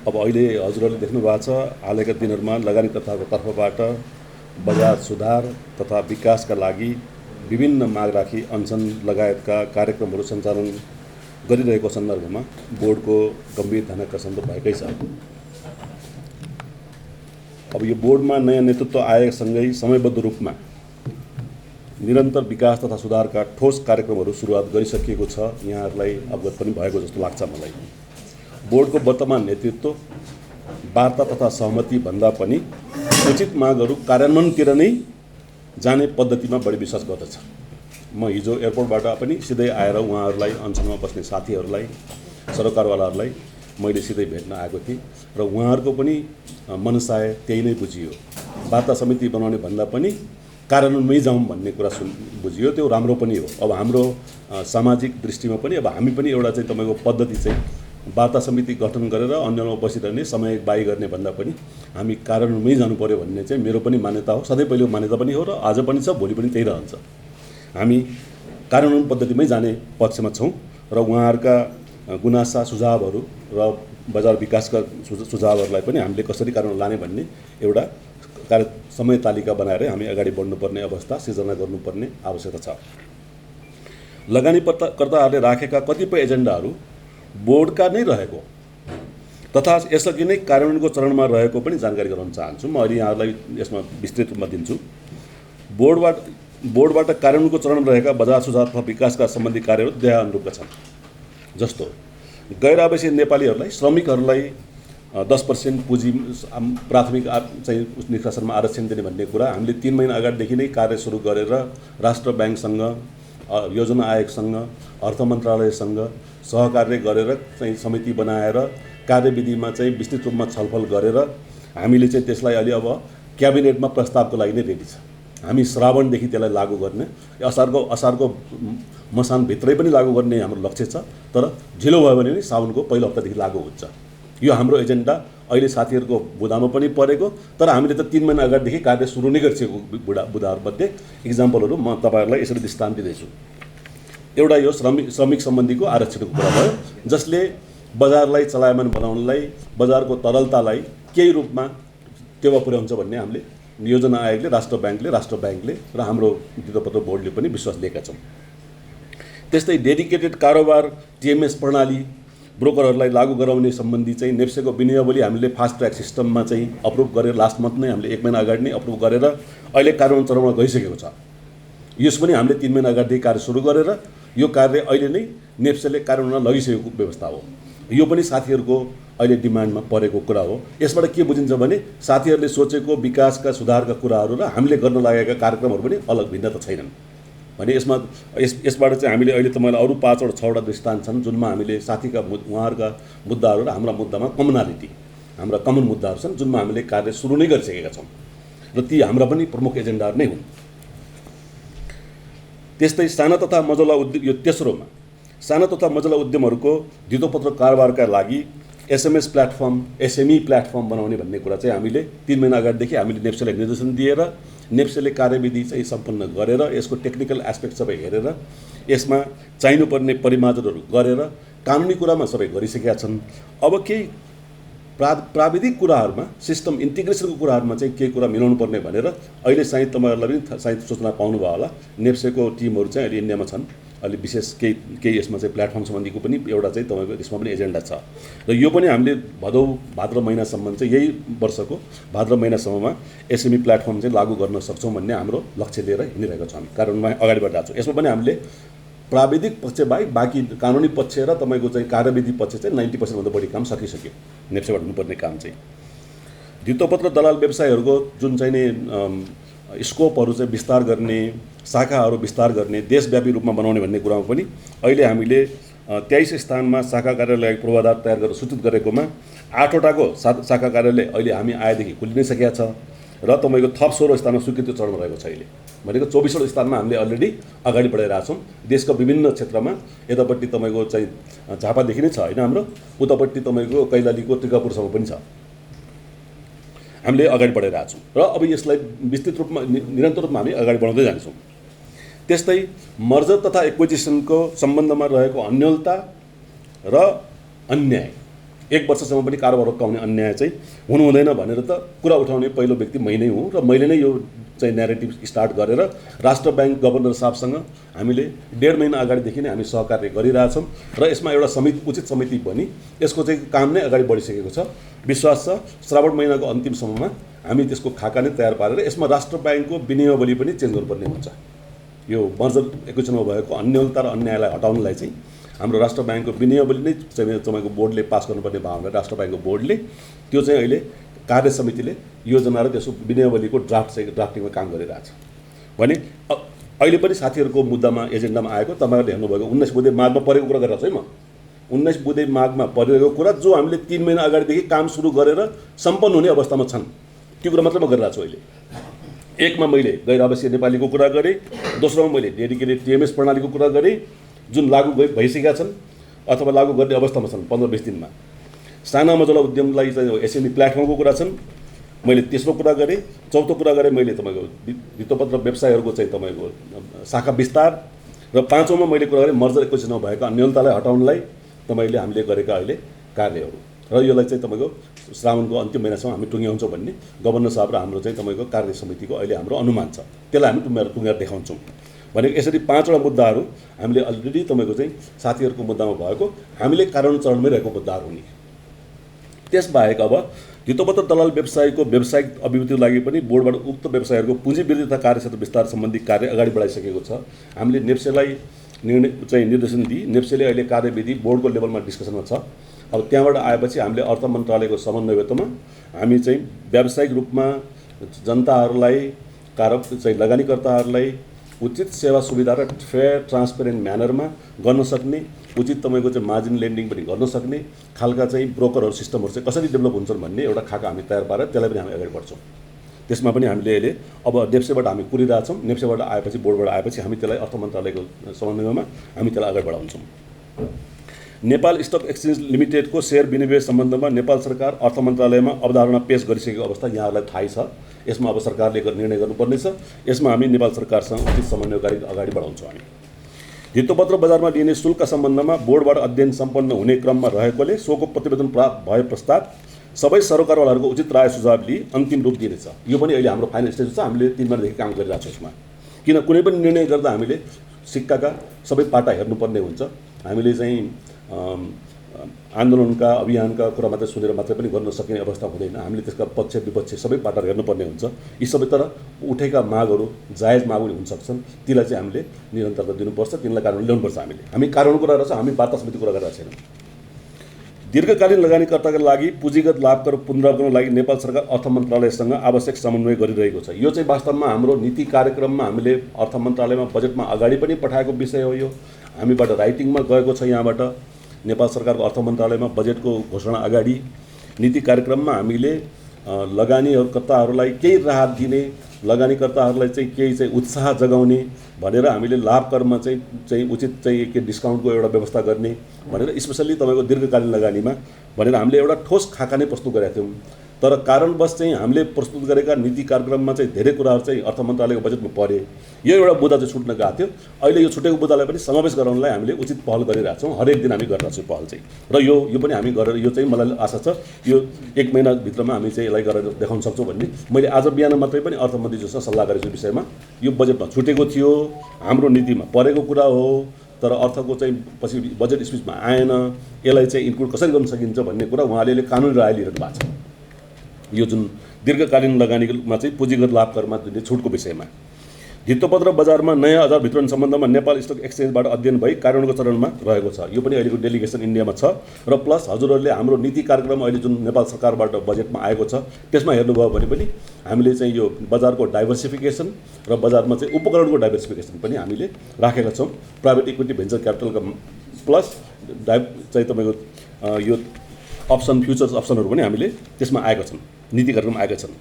अब अहिले हजुरहरूले देख्नु भएको छ हालैका दिनहरूमा लगानीकर्ताको तर्फबाट बजार सुधार तथा विकासका लागि विभिन्न माग राखी अनसन लगायतका कार्यक्रमहरू सञ्चालन गरिरहेको सन्दर्भमा बोर्डको गम्भीर ध्यानाकर्षण त भएकै छ। अब यो बोर्डमा नयाँ नेतृत्व आएसँगै समयबद्ध रूपमा निरन्तर विकास तथा सुधारका ठोस कार्यक्रमहरू सुरुवात गरिसकिएको छ, यहाँहरूलाई अवगत पनि भएको जस्तो लाग्छ मलाई। बोर्डको वर्तमान नेतृत्व वार्ता तथा सहमति भन्दा पनि उचित मागहरू कार्यान्वयनतिर नै जाने पद्धतिमा बढी विश्वास गर्दछ। म हिजो एयरपोर्टबाट पनि सिधै आएर उहाँहरूलाई अनसनमा बस्ने साथीहरूलाई, सरोकारवालाहरूलाई मैले सिधै भेट्न आएको थिएँ र उहाँहरूको पनि मनसाय त्यही नै बुझियो। वार्ता समिति बनाउने भन्दा पनि कार्यान्वयनमै जाउँ भन्ने कुरा बुझियो, त्यो राम्रो पनि हो। अब हाम्रो सामाजिक दृष्टिमा पनि अब हामी पनि एउटा चाहिँ तपाईँको पद्धति चाहिँ वार्ता समिति गठन गरेर अन्यमा बसिरहने समय बाई गर्ने भन्दा पनि हामी कार्यान्वयनमै जानु पर्यो भन्ने चाहिँ मेरो पनि मान्यता हो। सधैँ पहिलो मान्यता पनि हो र आज पनि छ, भोलि पनि त्यही रहन्छ। हामी कार्यान्वयन पद्धतिमै जाने पक्षमा छौँ र उहाँहरूका गुनासा सुझावहरू र बजार विकासका सुझावहरूलाई पनि हामीले कसरी कार्यान्वयन लाने भन्ने एउटा समय तालिका बनाएर हामी अगाडि बढ्नुपर्ने अवस्था सिर्जना गर्नुपर्ने आवश्यकता छ। लगानीकर्ताहरूले राखेका कतिपय एजेन्डाहरू बोर्डका नै रहेको तथा यसअघि नै कार्यान्वयनको चरणमा रहेको पनि जानकारी गराउन चाहन्छु। म अहिले यहाँहरूलाई यसमा विस्तृत रूपमा दिन्छु। बोर्डबाट कार्यान्वयनको चरणमा रहेका बजार सुधार तथा विकासका सम्बन्धी कार्यहरू देहा अनुरूपका छन्। जस्तो गैर आवासीय नेपालीहरूलाई, श्रमिकहरूलाई 10% पुँजी प्राथमिक चाहिँ निष्कासनमा आरक्षण दिने भन्ने कुरा हामीले 3 महिना अगाडिदेखि नै कार्य सुरु गरेर राष्ट्र ब्याङ्कसँग, योजना आयोगसँग, अर्थ मन्त्रालयसँग सहकार्य गरेर चाहिँ समिति बनाएर कार्यविधिमा चाहिँ विस्तृत रूपमा छलफल गरेर हामीले चाहिँ त्यसलाई अहिले अब क्याबिनेटमा प्रस्तावको लागि नै रेडी छ। हामी श्रावणदेखि त्यसलाई लागू गर्ने, असारको मसानभित्रै पनि लागू गर्ने हाम्रो लक्ष्य छ। तर ढिलो भयो भने पनि साउनको पहिलो हप्तादेखि लागू हुन्छ। यो हाम्रो एजेन्डा अहिले साथीहरूको बुँदामा पनि परेको, तर हामीले त 3 महिना अगाडिदेखि कार्य सुरु नै गरिसकेको बुँदाहरूमध्ये इक्जाम्पलहरू म तपाईँहरूलाई यसरी दृष्टान्त दिँदैछु। एउटा यो श्रमिक सम्बन्धीको आरक्षणको कुरा भयो, जसले बजारलाई चलायमान बनाउनलाई, बजारको तरलतालाई केही रूपमा टेवा पुर्याउँछ भन्ने हामीले योजना आयोगले, राष्ट्र ब्याङ्कले र हाम्रो धितोपत्र बोर्डले पनि विश्वास लिएका छौँ। त्यस्तै डेडिकेटेड कारोबार टिएमएस प्रणाली ब्रोकरहरूलाई लागू गराउने सम्बन्धी चाहिँ नेप्सेको विनियावली हामीले फास्ट ट्र्याक सिस्टममा चाहिँ अप्रुभ गरेर लास्ट मन्थ नै हामीले 1 महिना अगाडि नै अप्रुभ गरेर अहिले कार्यान्वयन चरणमा गइसकेको छ। यस पनि हामीले 3 महिना अगाडिदेखि कार्य सुरु गरेर यो कार्य अहिले नै नेप्सेले कार्यान्वयनमा लगिसकेको व्यवस्था हो। यो पनि साथीहरूको अहिले डिमान्डमा परेको कुरा हो। यसबाट के बुझिन्छ भने साथीहरूले सोचेको विकासका सुधारका कुराहरू र हामीले गर्न लागेका कार्यक्रमहरू पनि अलग भिन्नता छैनन् भने यसबाट चाहिँ हामीले अहिले त मलाई अरू 5 वटा 6 वटा दृष्टान्त छन् जुनमा हामीले साथीका उहाँहरूका मुद्दाहरू र हाम्रा मुद्दामा हाम्रा कमन मुद्दाहरू छन् जुनमा हामीले कार्य सुरु नै गरिसकेका छौँ र ती हाम्रा पनि प्रमुख एजेन्डाहरू नै हुन्। त्यस्तै साना तथा मझौला उद्योग, यो तेस्रोमा साना तथा मझौला उद्यमहरूको धितोपत्र कारोबारका लागि एसएमएस प्लेटफर्म, एसएमई प्लेटफर्म बनाउने भन्ने कुरा चाहिँ हामीले 3 महिना अगाडिदेखि हामीले नेप्सेलाई निर्देशन दिएर नेप्सेले कार्यविधि चाहिँ सम्पन्न गरेर यसको टेक्निकल एस्पेक्ट सबै हेरेर यसमा चाहिनुपर्ने परिमार्जनहरू गरेर कानुनी कुरामा सबै गरिसकेका छन्। अब केही प्राविधिक कुराहरूमा, सिस्टम इन्टिग्रेसनको कुराहरूमा चाहिँ केही कुरा मिलाउनु पर्ने भनेर अहिले सायद तपाईँहरूलाई पनि सायद सूचना पाउनुभयो होला, नेप्सेको टिमहरू चाहिँ अहिले इन्डियामा छन्। अहिले विशेष केही यसमा चाहिँ प्लेटफर्म सम्बन्धीको पनि एउटा चाहिँ तपाईँको यसमा पनि एजेन्डा छ र यो पनि हामीले भाद्र महिनासम्म चाहिँ यही वर्षको भाद्र महिनासम्ममा एसएमई प्लेटफर्म चाहिँ लागू गर्न सक्छौँ भन्ने हाम्रो लक्ष्य लिएर हिँडिरहेको छौँ। हामी कार्यान्वयनमा अगाडि बढिरहेको छौँ। यसमा पनि हामीले प्राविधिक पक्ष बाहेक बाँकी कानुनी पक्ष र तपाईँको चाहिँ कार्यविधि पक्ष चाहिँ 90% भन्दा बढी काम सकिसक्यो। नेप्सेबाट हुनुपर्ने काम चाहिँ धितोपत्र दलाल व्यवसायहरूको जुन चाहिँ नि स्कोपहरू चाहिँ विस्तार गर्ने, शाखाहरू विस्तार गर्ने, देशव्यापी रूपमा बनाउने भन्ने कुरामा पनि अहिले हामीले 23 स्थानमा शाखा कार्यालय पूर्वाधार तयार गरेर सूचित गरेकोमा 8 वटाको शाखा कार्यालय अहिले हामी आएदेखि खुलि नै सकेका छ र तपाईँको थप 16 स्थानमा स्वीकृति चरणमा रहेको छ। अहिले भनेको 24 स्थानमा हामीले अलरेडी अगाडि बढाइरहेका छौँ। देशका विभिन्न क्षेत्रमा यतापट्टि तपाईँको चाहिँ झापादेखि नै छ होइन, हाम्रो उतापट्टि तपाईँको कैलालीको टिकापुरसम्म पनि छ। हामीले अगाडि बढाइरहेका छौँ र अब यसलाई विस्तृत रूपमा निरन्तर रूपमा हामी अगाडि बढाउँदै जान्छौँ। त्यस्तै मर्जर तथा एक्विजिसनको सम्बन्धमा रहेको अन्योलता र अन्याय 1 वर्षसम्म पनि कारोबार रोक्काउने अन्याय चाहिँ हुनु हुँदैन भनेर त कुरा उठाउने पहिलो व्यक्ति मै नै हुँ र मैले नै यो चाहिँ न्यारेटिभ स्टार्ट गरेर राष्ट्र ब्याङ्क गभर्नर साहबसँग हामीले 1.5 महिना अगाडिदेखि नै हामी सहकार्य गरिरहेछौँ र यसमा एउटा उचित समिति बनी यसको चाहिँ काम नै अगाडि बढिसकेको छ। विश्वास छ श्रावण महिनाको अन्तिमसम्ममा हामी त्यसको खाका नै तयार पारेर यसमा राष्ट्र ब्याङ्कको विनियमावली पनि चेन्ज गर्नुपर्ने हुन्छ। यो मर्जर एकैछिनमा भएको अन्यलता र अन्यायलाई हटाउनलाई चाहिँ हाम्रो राष्ट्र ब्याङ्कको विनियमावली नै तपाईँको बोर्डले पास गर्नुपर्ने भावना राष्ट्र ब्याङ्कको बोर्डले त्यो चाहिँ अहिले कार्य समितिले योजना र त्यसको विनियमावलीको ड्राफ्टिङमा काम गरिरहेछ भने अहिले पनि साथीहरूको मुद्दामा एजेन्डामा आएको तपाईँहरूले हेर्नुभएको 19 बुधे माघमा परेको कुरा गरिरहेको छु है म 19 बुधे माघमा परेको कुरा जो हामीले 3 महिना अगाडिदेखि काम सुरु गरेर सम्पन्न हुने अवस्थामा छन् त्यो कुरा मात्र म गरिरहेको छु अहिले। एकमा मैले गैर आवासीय नेपालीको कुरा गरेँ, दोस्रोमा मैले डेडिकेटेड टिएमएस प्रणालीको कुरा गरेँ जुन लागू भइसकेका छन् अथवा लागू गर्ने अवस्थामा छन् 15-20 दिनमा। साना मझौला उद्यमलाई चाहिँ एसएमई प्लेटफर्मको कुरा छन् मैले तेस्रो कुरा गरेँ। चौथो कुरा गरेँ मैले तपाईँको भित्तोपत्र व्यवसायहरूको चाहिँ तपाईँको शाखा विस्तार र पाँचौँमा मैले कुरा गरेँ मर्जर एकैछिनमा भएका अन्यलतालाई हटाउनलाई तपाईँले हामीले गरेका अहिले कार्यहरू र यसलाई चाहिँ तपाईँको श्रावणको अन्तिम महिनासम्म हामी टुङ्ग्याउँछौँ भन्ने गभर्नर साहब र हाम्रो चाहिँ तपाईँको कार्य समितिको अहिले हाम्रो अनुमान छ। त्यसलाई हामी टुङ्गाएर देखाउँछौँ भनेको यसरी 5वटा मुद्दाहरू हामीले अलरेडी तपाईँको चाहिँ साथीहरूको मुद्दामा भएको हामीले कारण चरणमै रहेको मुद्दाहरू हुने। त्यसबाहेक अब धितोपत्र दलाल व्यवसायको व्यावसायिक अभिवृद्धिको लागि पनि बोर्डबाट उक्त व्यवसायहरूको पुँजी वृद्धि तथा कार्यक्षेत्र विस्तार सम्बन्धी कार्य अगाडि बढाइसकेको छ। हामीले नेप्सेलाई निर्देशन दिई नेप्सेले अहिले कार्यविधि बोर्डको लेभलमा डिस्कसनमा छ। अब त्यहाँबाट आएपछि हामीले अर्थ मन्त्रालयको समन्वयत्वमा हामी चाहिँ व्यावसायिक रूपमा जनताहरूलाई लगानीकर्ताहरूलाई उचित सेवा सुविधा र फेयर ट्रान्सपेरेन्ट म्यानरमा गर्न सक्ने उचित तपाईँको चाहिँ मार्जिन लेन्डिङ पनि गर्न सक्ने खालका चाहिँ ब्रोकरहरू सिस्टमहरू चाहिँ कसरी डेभलप हुन्छन् भन्ने एउटा खाका हामी तयार पारेर त्यसलाई पनि हामी अगाडि बढ्छौँ। त्यसमा पनि हामीले अहिले अब नेप्सेबाट हामी कुरिरहेछौँ। नेप्सेबाट आएपछि बोर्डबाट आएपछि हामी त्यसलाई अर्थ मन्त्रालयको समन्वयमा हामी त्यसलाई अगाडि बढाउँछौँ। नेपाल स्टक एक्सचेन्ज लिमिटेडको सेयर विनिमय सम्बन्धमा नेपाल सरकार अर्थ मन्त्रालयमा अवधारणा पेश गरिसकेको अवस्था यहाँहरूलाई थाहै छ। यसमा अब सरकारले निर्णय गर्नुपर्नेछ। यसमा हामी नेपाल सरकारसँग उचित समन्वय गरी अगाडि बढाउँछौँ। हामी धितोपत्र बजारमा लिइने शुल्क सम्बन्धमा बोर्डबाट अध्ययन सम्पन्न हुने क्रममा रहेकोले सोको प्रतिवेदन प्राप्त भए पश्चात सबै सरकारवालाहरूको उचित राय सुझाव लिई अन्तिम रूप दिनेछ। यो पनि अहिले हाम्रो फाइनल स्टेज छ। हामीले 3 महिनादेखि काम गरिरहेको छौँ यसमा। किन कुनै पनि निर्णय गर्दा हामीले सिक्काका सबै पाटा हेर्नुपर्ने हुन्छ। हामीले चाहिँ आन्दोलनका अभियानका कुरा मात्रै सुनेर मात्रै पनि गर्न सकिने अवस्था हुँदैन। हामीले त्यसका पक्ष विपक्ष सबै पाटाहरू हेर्नुपर्ने हुन्छ। यी सबै तर उठेका मागहरू जायज माग पनि हुन सक्छन्। तीलाई चाहिँ हामीले निरन्तरता दिनुपर्छ, तिनलाई कारण ल्याउनुपर्छ। हामी कारणको कुरा रहेछ, हामी वार्ता समिति कुरा गरिरहेको छैनौँ। दीर्घकालीन लगानीकर्ताका लागि पुँजीगत लाभकर पुनरावलोकनको लागि नेपाल सरकार अर्थ मन्त्रालयसँग आवश्यक समन्वय गरिरहेको छ। यो चाहिँ वास्तवमा हाम्रो नीति कार्यक्रममा हामीले अर्थ मन्त्रालयमा बजेटमा अगाडि पनि पठाएको विषय हो। यो हामीबाट राइटिङमा गएको छ। यहाँबाट नेपाल सरकारको अर्थ मन्त्रालयमा बजेटको घोषणा अगाडि नीति कार्यक्रममा हामीले लगानीकर्ताहरूलाई केही राहत दिने, लगानीकर्ताहरूलाई चाहिँ केही चाहिँ उत्साह जगाउने भनेर हामीले लाभ करमा चाहिँ उचित चाहिँ के डिस्काउन्टको एउटा व्यवस्था गर्ने भनेर स्पेसल्ली तपाईँको दीर्घकालीन लगानीमा भनेर हामीले एउटा ठोस खाका नै प्रस्तुत गरेका थियौँ। तर कारणवश चाहिँ हामीले प्रस्तुत गरेका नीति कार्यक्रममा चाहिँ धेरै कुराहरू चाहिँ अर्थ मन्त्रालयको बजेटमा परे। यो एउटा बुँदा चाहिँ छुट्न गएको थियो। अहिले यो छुटेको बुँदालाई पनि समावेश गराउनलाई हामीले उचित पहल गरिरहेको छौँ। हरेक दिन हामी गरिरहेको छौँ पहल चाहिँ र यो पनि हामी गरेर यो चाहिँ मलाई आशा छ यो 1 महिनाभित्रमा हामी चाहिँ यसलाई गरेर देखाउन सक्छौँ भन्ने। मैले आज बिहान मात्रै पनि अर्थमन्त्रीज्यूसँग सल्लाह गरेको विषयमा यो बजेटमा छुटेको थियो, हाम्रो नीतिमा परेको कुरा हो, तर अर्थको चाहिँ पछि बजेट स्पिचमा आएन, यसलाई चाहिँ इन्क्लुड कसरी गर्न सकिन्छ भन्ने कुरा उहाँले कानुनी राय लिइरहनु भएको छ। यो जुन दीर्घकालीन लगानीमा चाहिँ पुँजीगत लाभ करमा दिने छुटको विषयमा धितोपत्र बजारमा नयाँ आधार वितरण सम्बन्धमा नेपाल स्टक एक्सचेन्जबाट अध्ययन भई कार्यान्वयनको चरणमा रहेको छ। यो पनि अहिलेको डेलिगेसन इन्डियामा छ र प्लस हजुरहरूले हाम्रो नीति कार्यक्रम अहिले जुन नेपाल सरकारबाट बजेटमा आएको छ त्यसमा हेर्नुभयो भने पनि हामीले चाहिँ यो बजारको डाइभर्सिफिकेसन र बजारमा चाहिँ उपकरणको डाइभर्सिफिकेसन पनि हामीले राखेका छौँ। प्राइभेट इक्विटी भेन्चर क्यापिटलका प्लस चाहिँ तपाईँको यो अप्सन फ्युचर्स अप्सनहरू पनि हामीले त्यसमा आएका छन्, नीति कार्यक्रम आएका छन्।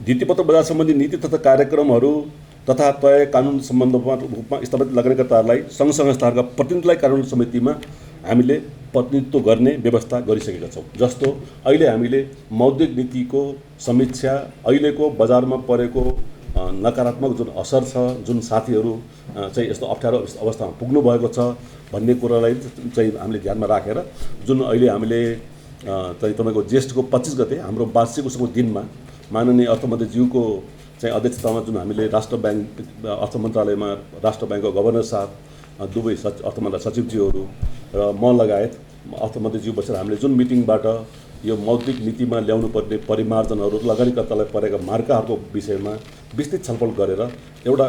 धितोपत्र बजार सम्बन्धी नीति तथा कार्यक्रमहरू तथा तय कानुन सम्बन्धमा रूपमा स्थापित लगानीकर्ताहरूलाई सङ्घ संस्थाहरूका प्रतिनिधिलाई कानुन समितिमा हामीले प्रतिनिधित्व गर्ने व्यवस्था गरिसकेका छौँ। जस्तो अहिले हामीले मौद्रिक नीतिको समीक्षा, अहिलेको बजारमा परेको नकारात्मक जुन असर छ, जुन साथीहरू चाहिँ यस्तो अप्ठ्यारो अवस्थामा पुग्नु भएको छ भन्ने कुरालाई चाहिँ हामीले ध्यानमा राखेर जुन अहिले हामीले चाहिँ तपाईँको ज्येष्ठको 25 गते हाम्रो वार्षिक उसको दिनमा माननीय अर्थमन्त्रीज्यूको चाहिँ अध्यक्षतामा जुन हामीले राष्ट्र ब्याङ्क अर्थ मन्त्रालयमा राष्ट्र ब्याङ्कको गभर्नर साहब दुवै अर्थ मन्त्रालय सचिवज्यूहरू र म लगायत अर्थमन्त्रीज्यू बसेर हामीले जुन मिटिङबाट यो मौद्रिक नीतिमा ल्याउनु पर्ने परिमार्जनहरू लगानीकर्तालाई परेका मार्काहरूको विषयमा विस्तृत छलफल गरेर एउटा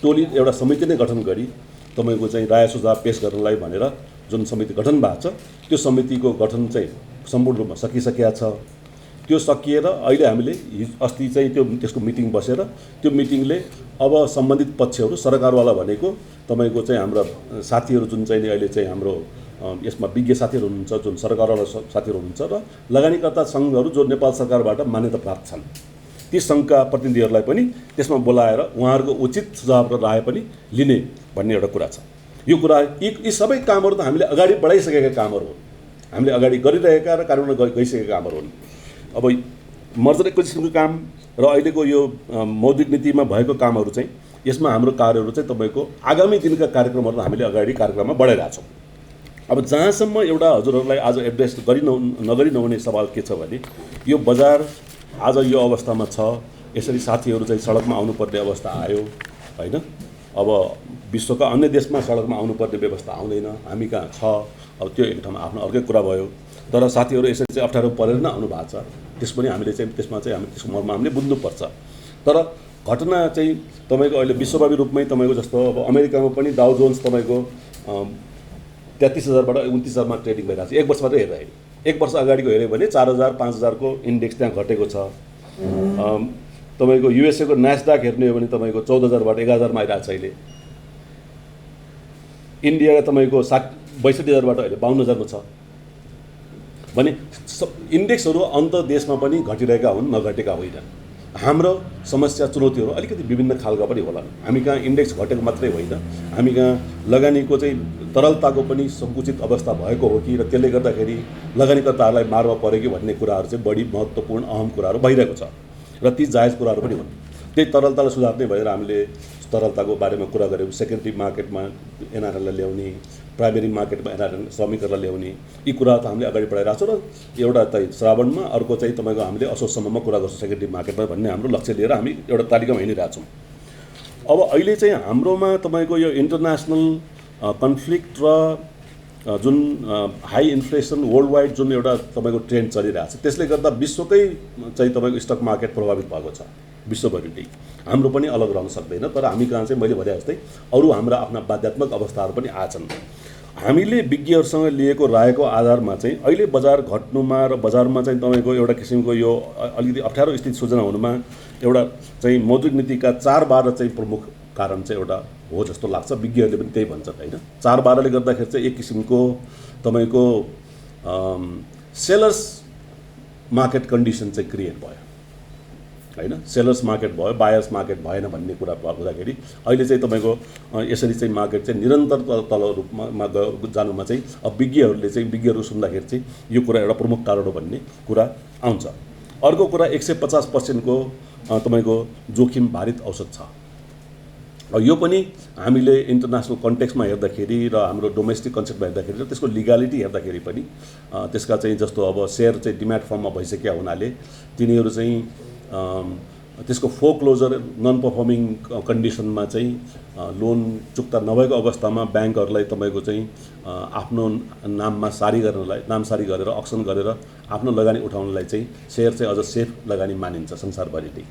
टोली एउटा समिति नै गठन गरी तपाईँको चाहिँ राय सुझाव पेश गर्नलाई भनेर जुन समिति गठन भएको छ त्यो समितिको गठन चाहिँ सम्पूर्ण रूपमा सकिसकेका छ। त्यो सकिएर अहिले हामीले अस्ति चाहिँ त्यसको मिटिङ बसेर त्यो मिटिङले अब सम्बन्धित पक्षहरू सरकारवाला भनेको तपाईँको चाहिँ हाम्रा साथीहरू जुन चाहिँ अहिले चाहिँ हाम्रो यसमा विज्ञ साथीहरू हुनुहुन्छ जुन सरकारवाला साथीहरू हुनुहुन्छ र लगानीकर्ता सङ्घहरू जो नेपाल सरकारबाट मान्यता प्राप्त छन् ती सङ्घका प्रतिनिधिहरूलाई पनि त्यसमा बोलाएर उहाँहरूको उचित सुझाव र राय पनि लिने भन्ने एउटा कुरा छ। यो कुरा यी सबै कामहरू त हामीले अगाडि बढाइसकेका कामहरू हुन्, हामीले अगाडि गरिरहेका र कार्यान्वयन गइसकेका कामहरू हुन्। अब मर्जर एक्विजिसनको काम र अहिलेको यो मौद्रिक नीतिमा भएको कामहरू चाहिँ यसमा हाम्रो कार्यहरू चाहिँ तपाईँको आगामी दिनका कार्यक्रमहरू हामीले अगाडि कार्यक्रममा बढाइरहेछौँ। अब जहाँसम्म एउटा हजुरहरूलाई आज एड्रेस नगरी नहुने सवाल के छ भने यो बजार आज यो अवस्थामा छ, यसरी साथीहरू चाहिँ सडकमा आउनुपर्ने अवस्था आयो होइन। अब विश्वका अन्य देशमा सडकमा आउनुपर्ने व्यवस्था आउँदैन, हामी कहाँ छ। अब त्यो एक ठाउँमा आफ्नो अर्कै कुरा भयो, तर साथीहरू यसरी चाहिँ अप्ठ्यारो परेर नै आउनु भएको छ। त्यस पनि हामीले चाहिँ त्यसमा चाहिँ हामी त्यसको मर्म हामीले बुझ्नुपर्छ। तर घटना चाहिँ तपाईँको अहिले विश्वव्यापी रूपमै तपाईँको जस्तो अब अमेरिकामा पनि डाउ जोन्स तपाईँको 33,000बाट 29,000मा ट्रेडिङ भइरहेको छ। एक वर्षबाट हेर्दाखेरि एक वर्ष अगाडिको हेऱ्यो भने 4,000 5,000को इन्डेक्स त्यहाँ घटेको छ। तपाईँको युएसएको न्यास्डाक हेर्ने हो भने तपाईँको 14,000बाट 11,000मा आइरहेको छ अहिले। इन्डिया तपाईँको 62,000बाट अहिले 52,000मा छ भने इन्डेक्सहरू अन्त देशमा पनि घटिरहेका हुन्, नघटेका होइनन्। हाम्रो समस्या चुनौतीहरू अलिकति विभिन्न खालका पनि होलान्। हामी कहाँ इन्डेक्स घटेको मात्रै होइन, हामी कहाँ लगानीको चाहिँ तरलताको पनि सङ्कुचित अवस्था भएको हो कि र त्यसले गर्दाखेरि लगानीकर्ताहरूलाई मारमा पऱ्यो कि भन्ने कुराहरू चाहिँ बढी महत्त्वपूर्ण अहम कुराहरू भइरहेको छ र ती जायज कुराहरू पनि हुन्। त्यही तरलतालाई सुधार्ने भएर हामीले तरलताको बारेमा कुरा गऱ्यौँ। सेकेन्डरी मार्केटमा एनआरएललाई ल्याउने, प्राइमेरी मार्केटमा एनआरएल श्रमिकहरूलाई ल्याउने, यी कुरा त हामीले अगाडि बढाइरहेको छौँ र एउटा चाहिँ श्रावणमा अर्को चाहिँ तपाईँको हामीले असोजसम्ममा कुरा गर्छौँ सेकेन्डरी मार्केटमा भन्ने हाम्रो लक्ष्य लिएर हामी एउटा तालिकामा हिँडिरहेको छौँ। अब अहिले चाहिँ हाम्रोमा तपाईँको यो इन्टरनेसनल कन्फ्लिक्ट र जुन हाई इन्फ्लेसन वर्ल्ड वाइड जुन एउटा तपाईँको ट्रेन्ड चलिरहेको छ त्यसले गर्दा विश्वकै चाहिँ तपाईँको स्टक मार्केट प्रभावित भएको छ विश्वभरि नै। हाम्रो पनि अलग रहन सक्दैन, तर हामी कहाँ चाहिँ मैले भने जस्तै अरू हाम्रा आफ्ना बाध्यात्मक अवस्थाहरू पनि आछन्। हामीले विज्ञहरूसँग लिएको रायको आधारमा चाहिँ अहिले बजार घट्नुमा र बजारमा चाहिँ तपाईँको एउटा किसिमको यो अलिकति अप्ठ्यारो स्थिति सृजना हुनुमा एउटा चाहिँ मौद्रिक नीतिका 4-12 चाहिँ प्रमुख कारण चाहिँ एउटा हो जस्तो लाग्छ। विज्ञहरूले पनि त्यही भन्छन् होइन। 4-12ले गर्दाखेरि चाहिँ एक किसिमको तपाईँको सेलर्स मार्केट कन्डिसन चाहिँ क्रिएट भयो होइन। सेलर्स मार्केट भयो, बायर्स मार्केट भएन भन्ने कुरा हुँदाखेरि अहिले चाहिँ तपाईँको यसरी चाहिँ मार्केट चाहिँ निरन्तर तल रूपमा जानुमा चाहिँ अब विज्ञहरू सुन्दाखेरि चाहिँ यो कुरा एउटा प्रमुख कारण हो भन्ने कुरा आउँछ। अर्को कुरा 150%को तपाईँको जोखिम भारित औसत छ। यो पनि हामीले इन्टरनेसनल कन्टेक्स्टमा हेर्दाखेरि र हाम्रो डोमेस्टिक कन्सेप्टमा हेर्दाखेरि र त्यसको लिगालिटी हेर्दाखेरि पनि त्यसका चाहिँ जस्तो अब सेयर चाहिँ डिम्याट फर्ममा भइसकेका हुनाले तिनीहरू चाहिँ त्यसको फोक्लोजर नन पर्फर्मिङ कन्डिसनमा चाहिँ लोन चुक्ता नभएको अवस्थामा ब्याङ्कहरूलाई तपाईँको चाहिँ आफ्नो नाममा नामसारी गरेर अक्सन गरेर आफ्नो लगानी उठाउनलाई चाहिँ सेयर चाहिँ अझ सेफ लगानी मानिन्छ संसारभरि नै।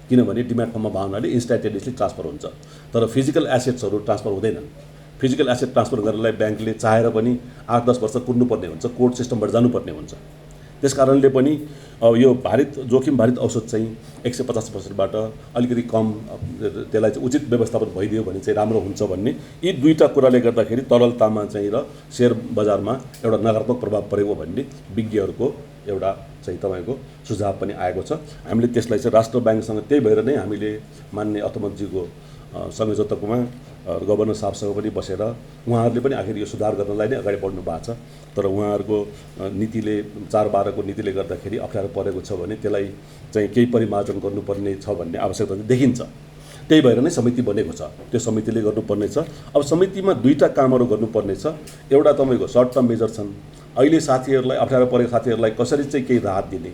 किनभने डिम्याट फर्ममा भयो हुनाले इन्स्ट्यान्टेनियसली ट्रान्सफर हुन्छ, तर फिजिकल एसेट्सहरू ट्रान्सफर हुँदैनन्। फिजिकल एसेट ट्रान्सफर गर्नलाई ब्याङ्कले चाहेर पनि 8-10 वर्ष कुर्नुपर्ने हुन्छ, कोर्ट सिस्टमबाट जानुपर्ने हुन्छ। त्यस कारणले पनि यो जोखिम भारित औसत चाहिँ 150%बाट अलिकति कम त्यसलाई चाहिँ उचित व्यवस्थापन भइदियो भने चाहिँ राम्रो हुन्छ भन्ने यी दुईवटा कुराले गर्दाखेरि तरलतामा चाहिँ र सेयर बजारमा एउटा नकारात्मक प्रभाव परेको भन्ने विज्ञहरूको एउटा चाहिँ तपाईँको सुझाव पनि आएको छ। हामीले त्यसलाई चाहिँ राष्ट्र ब्याङ्कसँग त्यही भएर नै हामीले माननीय अर्थमन्त्रीको संयोजकत्वमा गभर्नर साहबसँग पनि बसेर उहाँहरूले पनि आखिर यो सुधार गर्नलाई नै अगाडि बढ्नु भएको छ। तर उहाँहरूको नीतिले 4-12को नीतिले गर्दाखेरि अप्ठ्यारो परेको छ भने त्यसलाई चाहिँ केही परिमार्जन गर्नुपर्ने छ भन्ने आवश्यकता देखिन्छ। त्यही भएर नै समिति बनेको छ। त्यो समितिले गर्नुपर्ने छ। अब समितिमा दुईटा कामहरू गर्नुपर्ने छ। एउटा तपाईँको सर्ट टर्म मेजर छन्। अहिले साथीहरूलाई 18 परेको साथीहरूलाई कसरी चाहिँ केही राहत दिने,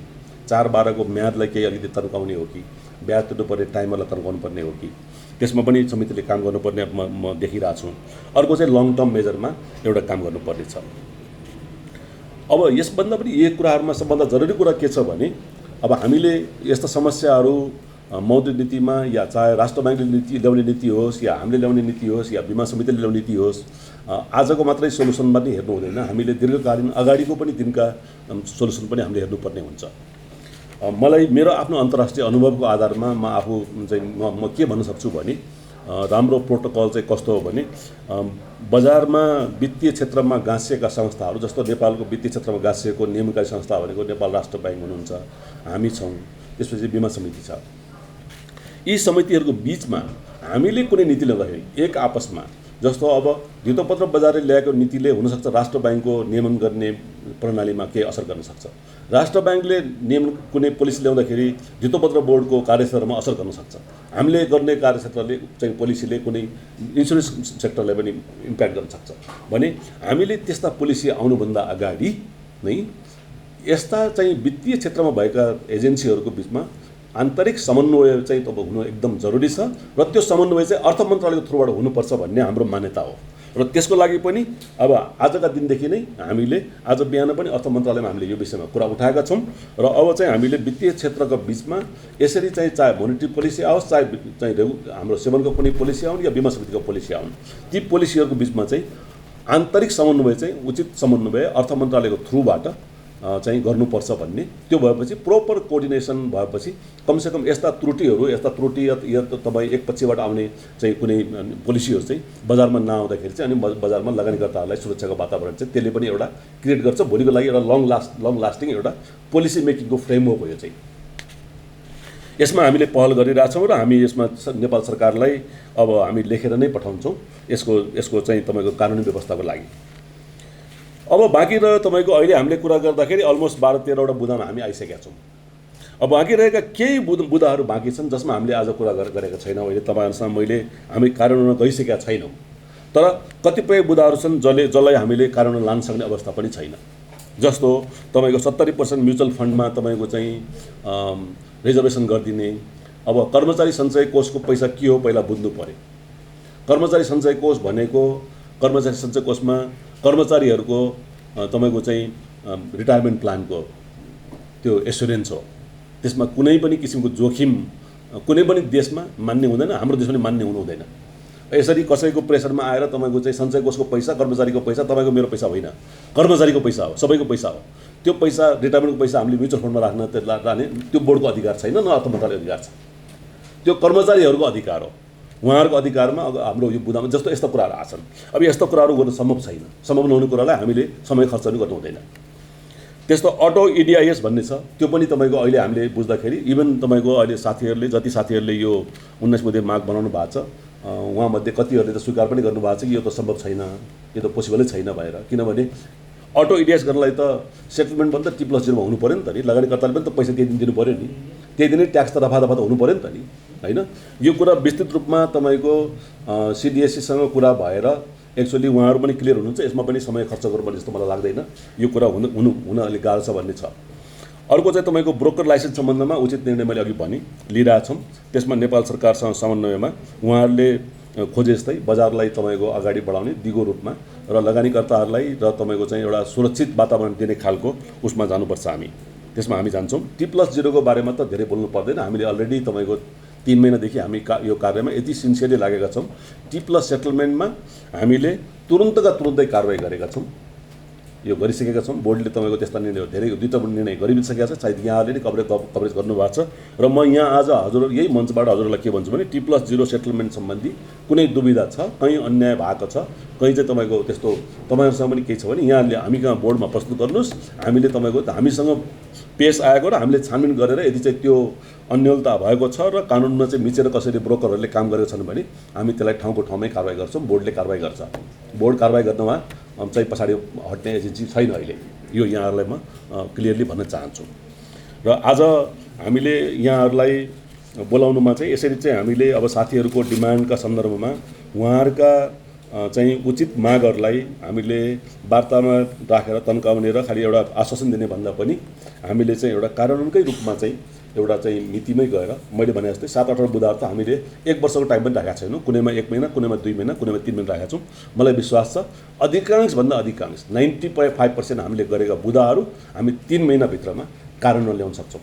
4-12 को म्यादलाई केही अलिकति तन्काउने हो कि ब्याज तिर्नुपर्ने टाइमलाई तन्काउनु पर्ने हो कि, त्यसमा पनि समितिले काम गर्नुपर्ने म देखिरहेको छु। अर्को चाहिँ लङ टर्म मेजरमा एउटा काम गर्नुपर्ने छ। अब यसभन्दा पनि यी कुराहरूमा सबभन्दा जरुरी कुरा के छ भने अब हामीले यस्ता समस्याहरू मौद्रिक नीतिमा या चाहे राष्ट्र ब्याङ्कले नीति ल्याउने नीति होस् या हामीले ल्याउने नीति होस् या बीमा समितिले ल्याउने नीति होस्, आजको मात्रै सोलुसनमा पनि हेर्नु हुँदैन। हामीले दीर्घकालीन अगाडिको पनि दिनका सोलुसन पनि हामीले हेर्नुपर्ने हुन्छ। मलाई मेरो आफ्नो अन्तर्राष्ट्रिय अनुभवको आधारमा म आफू चाहिँ म के भन्न सक्छु भने राम्रो प्रोटोकल चाहिँ कस्तो हो भने बजारमा वित्तीय क्षेत्रमा गाँसिएका संस्थाहरू जस्तो नेपालको वित्तीय क्षेत्रमा गाँसिएको नियमनकारी संस्था भनेको नेपाल राष्ट्र ब्याङ्क हुनुहुन्छ, हामी छौँ, त्यसपछि बीमा समिति छ। यी समितिहरूको बिचमा हामीले कुनै नीति ल्याउँदाखेरि एक आपसमा जस्तो अब धितोपत्र बजारले ल्याएको नीतिले हुनसक्छ राष्ट्र ब्याङ्कको नियमन गर्ने प्रणालीमा केही असर गर्न सक्छ। राष्ट्र ब्याङ्कले नियमन कुनै पोलिसी ल्याउँदाखेरि धितोपत्र बोर्डको कार्यक्षेत्रमा असर गर्न सक्छ। हामीले गर्ने कार्यक्षेत्रले चाहिँ पोलिसीले कुनै इन्सुरेन्स सेक्टरलाई पनि इम्प्याक्ट गर्न सक्छ भने हामीले त्यस्ता पोलिसी आउनुभन्दा अगाडि नै यस्ता चाहिँ वित्तीय क्षेत्रमा भएका एजेन्सीहरूको बिचमा आन्तरिक समन्वय चाहिँ तब हुनु एकदम जरुरी छ र त्यो समन्वय चाहिँ अर्थ मन्त्रालयको थ्रुबाट हुनुपर्छ भन्ने हाम्रो मान्यता हो। र त्यसको लागि पनि अब आजका दिनदेखि नै हामीले आज बिहान पनि अर्थ मन्त्रालयमा हामीले यो विषयमा कुरा उठाएका छौँ र अब चाहिँ हामीले वित्तीय क्षेत्रको बिचमा यसरी चाहिँ चाहे मोनेटरी पोलिसी आओस् चाहे हाम्रो सेवनको कुनै पोलिसी आउन् या बीमा समितिको पोलिसी आउन्, ती पोलिसीहरूको बिचमा चाहिँ आन्तरिक समन्वय चाहिँ उचित समन्वय अर्थ मन्त्रालयको थ्रुबाट चाहिँ गर्नुपर्छ भन्ने, त्यो भएपछि प्रोपर कोअर्डिनेसन भएपछि कमसेकम यस्ता त्रुटि या तपाईँ एकपक्षबाट आउने चाहिँ कुनै पोलिसीहरू चाहिँ बजारमा नआउँदाखेरि चाहिँ अनि बजारमा लगानीकर्ताहरूलाई सुरक्षाको वातावरण चाहिँ त्यसले पनि एउटा क्रिएट गर्छ। भोलिको लागि एउटा लङ लास्टिङ एउटा पोलिसी मेकिङको फ्रेमवर्क हो यो चाहिँ। यसमा हामीले पहल गरिरहेछौँ र हामी यसमा नेपाल सरकारलाई अब हामी लेखेर नै पठाउँछौँ यसको चाहिँ तपाईँको कानुनी व्यवस्थाको लागि। अब बाँकी रह्यो तपाईँको अहिले हामीले कुरा गर्दाखेरि अलमोस्ट 12-13वटा बुँदामा हामी आइसकेका छौँ। अब बाँकी रहेका केही बुँदाहरू बाँकी छन् जसमा हामीले आज कुरा गरेका छैनौँ। अहिले तपाईँहरूसँग हामी कार्यान्वयन गरिसकेका छैनौँ, तर कतिपय बुँदाहरू छन् जसलाई हामीले कार्यान्वयन लान सक्ने अवस्था पनि छैन। जस्तो तपाईँको 70% म्युचुअल फन्डमा तपाईँको चाहिँ रिजर्भेसन गरिदिने। अब कर्मचारी सञ्चय कोषको पैसा के हो पहिला बुझ्नु पर्यो। कर्मचारी सञ्चय कोष भनेको कर्मचारी सञ्चय कोषमा कर्मचारीहरूको तपाईँको चाहिँ रिटायरमेन्ट प्लानको त्यो एस्युरेन्स हो। त्यसमा कुनै पनि किसिमको जोखिम कुनै पनि देशमा मान्य हुँदैन, हाम्रो देशमा पनि मान्य हुनु हुँदैन। यसरी कसैको प्रेसरमा आएर तपाईँको चाहिँ सञ्चय कोषको पैसा कर्मचारीको पैसा तपाईँको मेरो पैसा होइन, कर्मचारीको पैसा हो, सबैको पैसा हो। त्यो पैसा रिटायरमेन्टको पैसा हामीले म्युचुअल फन्डमा राख्ने त्यो बोर्डको अधिकार छैन, न अर्थ मन्त्रालयको अधिकार छ, त्यो कर्मचारीहरूको अधिकार हो। उहाँहरूको अधिकारमा अब हाम्रो यो बुँदामा जस्तो यस्ता कुराहरू आछन्। अब यस्ता कुराहरू गर्नु सम्भव छैन। सम्भव नहुने कुरालाई हामीले समय खर्च पनि गर्नु हुँदैन। त्यस्तो अटो इडिआइएस भन्ने छ, त्यो पनि तपाईँको अहिले हामीले बुझ्दाखेरि इभन तपाईँको अहिले जति साथीहरूले यो 19 बुँदे माग बनाउनु भएको छ उहाँमध्ये कतिहरूले त स्वीकार पनि गर्नुभएको छ कि यो त सम्भव छैन, यो त पोसिबलै छैन भनेर। किनभने अटो इडिआइएस गर्नलाई त सेटलमेन्ट पनि त T+0 हुनु पऱ्यो नि त नि, लगानीकर्ताले पनि त पैसा त्यही दिन दिनु पऱ्यो नि, त्यही दिनै ट्याक्स त दफा त हुनु पऱ्यो नि त नि, होइन। यो कुरा विस्तृत रूपमा तपाईँको CDSCसँग कुरा भएर एक्चुअली उहाँहरू पनि क्लियर हुनुहुन्छ। यसमा पनि समय खर्च गर्नुपर्ने जस्तो मलाई लाग्दैन। यो कुरा हुन अलिक गाह्रो छ भन्ने छ। अर्को चाहिँ तपाईँको ब्रोकर लाइसेन्स सम्बन्धमा उचित निर्णय मैले अघि भने लिइरहेछौँ। त्यसमा नेपाल सरकारसँग समन्वयमा उहाँहरूले खोजे जस्तै बजारलाई तपाईँको अगाडि बढाउने दिगो रूपमा र लगानीकर्ताहरूलाई र तपाईँको चाहिँ एउटा सुरक्षित वातावरण दिने खालको उसमा जानुपर्छ। त्यसमा हामी जान्छौँ। T+0 को बारेमा त धेरै बोल्नु पर्दैन। हामीले अलरेडी तपाईँको 3 महिनादेखि हामी यो कार्यमा यति सिन्सियरली लागेका छौँ। T+ सेटलमेन्टमा हामीले तुरुन्तै कारवाही गरेका छौँ, यो गरिसकेका छौँ। बोर्डले तपाईँको त्यस्ता निर्णय धेरै 2टा निर्णय गरिसकेका छ। सायद यहाँहरूले नै कभरेज गर्नुभएको छ र म यहाँ आज हजुर यही मञ्चबाट हजुरलाई के भन्छु भने T+0 सेटलमेन्ट सम्बन्धी कुनै दुविधा छ, कहीँ अन्याय भएको छ, कहीँ चाहिँ तपाईँको त्यस्तो तपाईँहरूसँग पनि केही छ भने यहाँले हामी कहाँ बोर्डमा प्रस्तुत गर्नुहोस्। हामीले तपाईँको हामीसँग पेस आएको र हामीले छानबिन गरेर यदि चाहिँ त्यो अन्यलता भएको छ र कानुनमा चाहिँ मिचेर कसरी ब्रोकरहरूले काम गरेका छन् भने हामी त्यसलाई ठाउँको ठाउँमै कारवाही गर्छौँ। बोर्डले कारवाही गर्छ। बोर्ड कारवाही गर्नमा चाहिँ पछाडि हट्ने एजेन्सी छैन अहिले। यो यहाँहरूलाई म क्लियरली भन्न चाहन्छु। र आज हामीले यहाँहरूलाई बोलाउनुमा चाहिँ यसरी चाहिँ हामीले अब साथीहरूको डिमान्डका सन्दर्भमा उहाँहरूका चाहिँ उचित मागहरूलाई हामीले वार्तामा राखेर तन्काउने र खालि एउटा आश्वासन दिने भन्दा पनि हामीले चाहिँ एउटा कार्यान्वयनकै रूपमा चाहिँ एउटा चाहिँ मितिमै गएर मैले भने जस्तै 7-8 बुधबार त हामीले 1 वर्षको टाइम पनि राखेका छैनौँ। कुनैमा 1 महिना, कुनैमा 2 महिना, कुनैमा 3 महिना राखेका छौँ। मलाई विश्वास छ अधिकांशभन्दा अधिकांश 95% हामीले गरेका बुदाहरू हामी 3 महिनाभित्रमा कार्यान्वयन ल्याउन सक्छौँ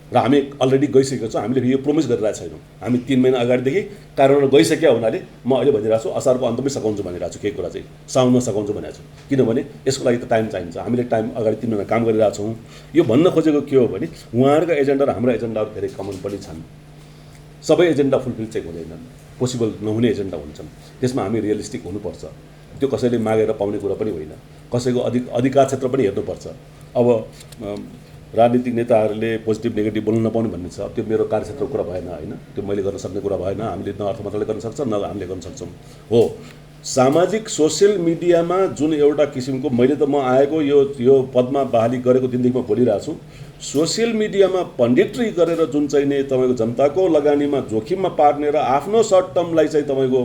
र हामी अलरेडी गइसकेको छौँ। हामीले यो प्रोमिस गरिरहेको छैनौँ। हामी 3 महिना अगाडिदेखि कार्यान्वयन गइसक्यो हुनाले म अहिले भनिरहेको छु असारको अन्तमै सघाउँछु भनिरहेको छु। केही कुरा चाहिँ साउनमा सघाउँछु भनेको छु, किनभने यसको लागि त टाइम चाहिन्छ। हामीले टाइम अगाडि 3 महिना काम गरिरहेको छौँ। यो भन्न खोजेको के हो भने उहाँहरूका एजेन्डा र हाम्रो एजेन्डाहरू धेरै कमन पनि छन्। सबै एजेन्डा फुलफिल चाहिँ हुँदैनन्, पोसिबल नहुने एजेन्डा हुन्छन्। त्यसमा हामी रियलिस्टिक हुनुपर्छ। त्यो कसैले मागेर पाउने कुरा पनि होइन, कसैको अधिकार क्षेत्र पनि हेर्नुपर्छ। अब राजनीतिक नेताहरूले पोजिटिभ नेगेटिभ बोल्न नपाउने भन्ने छ, त्यो मेरो कार्यक्षेत्रको कुरा भएन होइन। त्यो मैले गर्न सक्ने कुरा भएन। हामीले न अर्थ मन्त्रालयले गर्न सक्छ न हामीले गर्न सक्छौँ। हो, सामाजिक सोसियल मिडियामा जुन एउटा किसिमको मैले त म आएको यो पदमा बहाली गरेको दिनदेखि म बोलिरहेको छु। सोसियल मिडियामा पण्डितरी गरेर जुन चाहिँ नि तपाईँको जनताको लगानीमा जोखिममा पार्ने र आफ्नो सर्ट टर्मलाई चाहिँ तपाईँको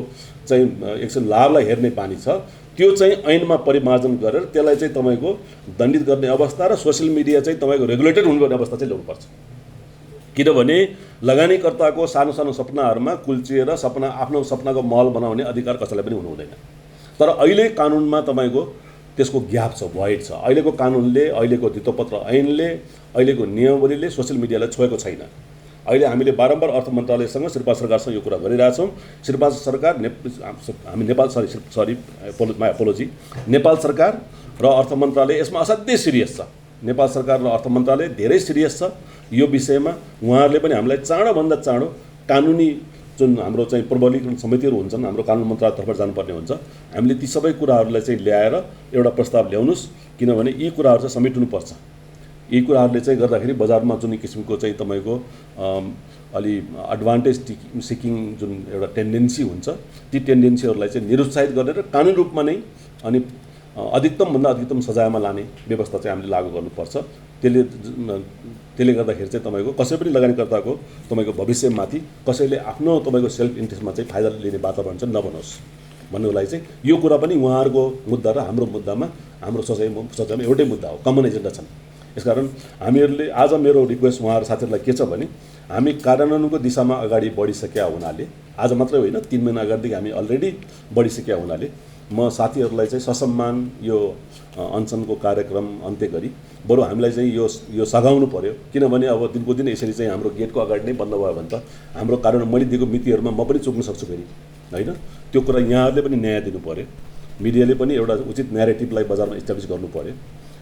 चाहिँ एकछिन लाभलाई हेर्ने बानी छ, त्यो चाहिँ ऐनमा परिमार्जन गरेर त्यसलाई चाहिँ तपाईँको दण्डित गर्ने अवस्था र सोसियल मिडिया चाहिँ तपाईँको रेगुलेटेड हुनुपर्ने अवस्था चाहिँ ल्याउनुपर्छ। किनभने लगानीकर्ताको सानो सानो सपनाहरूमा कुल्चिएर आफ्नो सपनाको महल बनाउने अधिकार कसैलाई पनि हुनु हुँदैन। तर अहिले कानुनमा तपाईँको त्यसको ग्याप छ, भोइड छ। अहिलेको कानुनले, अहिलेको धितोपत्र ऐनले, अहिलेको नियमावलीले सोसियल मिडियालाई छोएको छैन। अहिले हामीले बारम्बार अर्थ मन्त्रालयसँग श्रीपाद सरकारसँग यो कुरा गरिरहेछौँ। श्रीपाद सरकार हामी नेपाल नेपाल सरकार र अर्थ मन्त्रालय यसमा असाध्यै सिरियस छ। नेपाल सरकार र अर्थ मन्त्रालय धेरै सिरियस छ यो विषयमा। उहाँहरूले पनि हामीलाई चाँडोभन्दा चाँडो कानुनी जुन हाम्रो चाहिँ प्रबलीकरण समितिहरू हुन्छन्, हाम्रो कानुन मन्त्रालयतर्फ जानुपर्ने हुन्छ, हामीले ती सबै कुराहरूलाई चाहिँ ल्याएर एउटा प्रस्ताव ल्याउनुहोस्। किनभने यी कुराहरू चाहिँ समेट्नुपर्छ। यी कुराहरूले चाहिँ गर्दाखेरि बजारमा जुन किसिमको चाहिँ तपाईँको अलि एडभान्टेज सिकिङ जुन एउटा टेन्डेन्सी हुन्छ, ती टेन्डेन्सीहरूलाई चाहिँ निरुत्साहित गरेर कानुनी रूपमा नै अनि अधिकतमभन्दा अधिकतम सजायमा लाने व्यवस्था चाहिँ हामीले लागू गर्नुपर्छ। त्यसले गर्दाखेरि चाहिँ तपाईँको कसै पनि लगानीकर्ताको तपाईँको भविष्यमाथि कसैले आफ्नो तपाईँको सेल्फ इन्ट्रेस्टमा चाहिँ फाइदा लिने वातावरण चाहिँ नबनोस् भन्नुको लागि चाहिँ यो कुरा पनि उहाँहरूको मुद्दा र हाम्रो मुद्दामा हाम्रो सोचाइमा एउटै मुद्दा हो, कमन एजेन्डा छन्। यसकारण हामीहरूले आज मेरो रिक्वेस्ट उहाँहरू साथीहरूलाई के छ भने हामी कार्यान्वयनको दिशामा अगाडि बढिसकेका हुनाले, आज मात्रै होइन 3 महिना अगाडिदेखि हामी अलरेडी बढिसकेका हुनाले म साथीहरूलाई चाहिँ ससम्मान यो अनसनको कार्यक्रम अन्त्य गरी बरु हामीलाई चाहिँ यो सघाउनु पर्यो। किनभने अब दिनको दिन यसरी चाहिँ हाम्रो गेटको अगाडि नै बन्द भयो भने त हाम्रो कार्यान्वयन मैले दिएको मितिहरूमा म पनि चुक्न सक्छु फेरि होइन। त्यो कुरा यहाँहरूले पनि न्याय दिनु पर्यो। मिडियाले पनि एउटा उचित न्यारेटिभलाई बजारमा इस्टाब्लिस गर्नु पर्यो।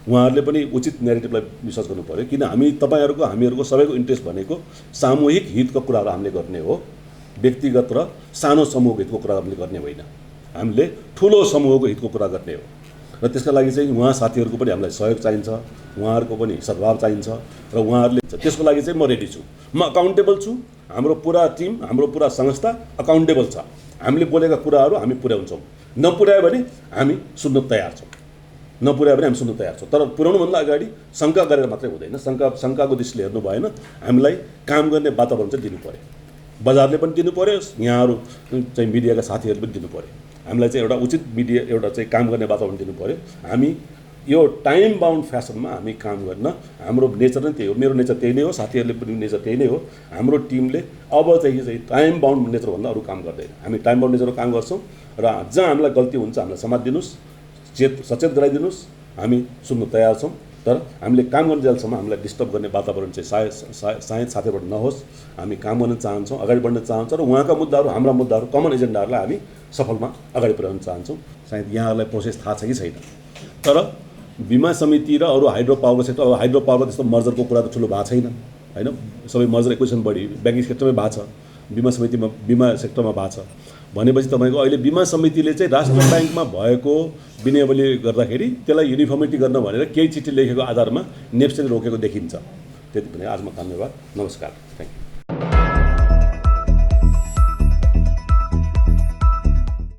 उहाँहरूले पनि उचित न्यारेटिभलाई विश्वास गर्नु पर्यो। किन हामीहरूको सबैको इन्ट्रेस्ट भनेको सामूहिक हितको कुराहरू हामीले गर्ने हो, व्यक्तिगत र सानो समूहको हितको कुरा हामीले गर्ने होइन। हामीले ठुलो समूहको हितको कुरा गर्ने हो र त्यसका लागि चाहिँ उहाँ साथीहरूको पनि हामीलाई सहयोग चाहिन्छ, उहाँहरूको पनि सद्भाव चाहिन्छ र उहाँहरूले त्यसको लागि चाहिँ म रेडी छु। म अकाउन्टेबल छु। हाम्रो पुरा टिम, हाम्रो पुरा संस्था अकाउन्टेबल छ। हामीले बोलेका कुराहरू हामी पुर्याउँछौँ। नपुर्यायो भने हामी सुन्न तयार छौँ। तर पुर्याउनुभन्दा अगाडि शङ्का गरेर मात्रै हुँदैन। शङ्काको दृष्टिले हेर्नु भएन। हामीलाई काम गर्ने वातावरण चाहिँ दिनु पर्यो। बजारले पनि दिनु पर्यो, यहाँहरू चाहिँ मिडियाका साथीहरूले पनि दिनु पर्यो। हामीलाई चाहिँ एउटा उचित मिडिया एउटा चाहिँ काम गर्ने वातावरण दिनु पर्यो। हामी यो टाइम बााउन्ड फेसनमा हामी काम गर्न, हाम्रो नेचर नै त्यही हो, मेरो नेचर त्यही नै हो, साथीहरूले पनि नेचर त्यही नै हो। हाम्रो टिमले अब चाहिँ टाइम बााउन्ड नेचरभन्दा अरू काम गर्दैन। हामी टाइम बााउन्ड नेचरको काम गर्छौँ र जहाँ हामीलाई गल्ती हुन्छ हामीलाई समात दिनुहोस्, सचेत गराइदिनुहोस्। हामी सुन्नु तयार छौँ। तर हामीले काम गर्ने जेलसम्म हामीलाई डिस्टर्ब गर्ने वातावरण चाहिँ सायद साथीबाट नहोस्। हामी काम गर्न चाहन्छौँ, अगाडि बढ्न चाहन्छौँ र उहाँका मुद्दाहरू, हाम्रा मुद्दाहरू, कमन एजेन्डाहरूलाई हामी सफलमा अगाडि पुर्याउन चाहन्छौँ। सायद यहाँहरूलाई प्रोसेस थाहा छ कि छैन, तर बिमा समिति र अरू हाइड्रो पावरको सेक्टर, अब हाइड्रो पावरमा त्यस्तो मर्जरको कुरा त ठुलो भएको छैन होइन। सबै मर्जर एक्विजिसन बढी ब्याङ्किङ सेक्टरमै भएको छ, बिमा समितिमा बिमा सेक्टरमा भएको छ भनेपछि तपाईँको अहिले बिमा समितिले चाहिँ राष्ट्र ब्याङ्कमा भएको विनियमले गर्दाखेरि त्यसलाई युनिफर्मिटी गर्न भनेर केही चिठी लेखेको आधारमा नेप्सेले रोकेको देखिन्छ। त्यति भने आज म धन्यवाद, नमस्कार, थ्याङ्क यू।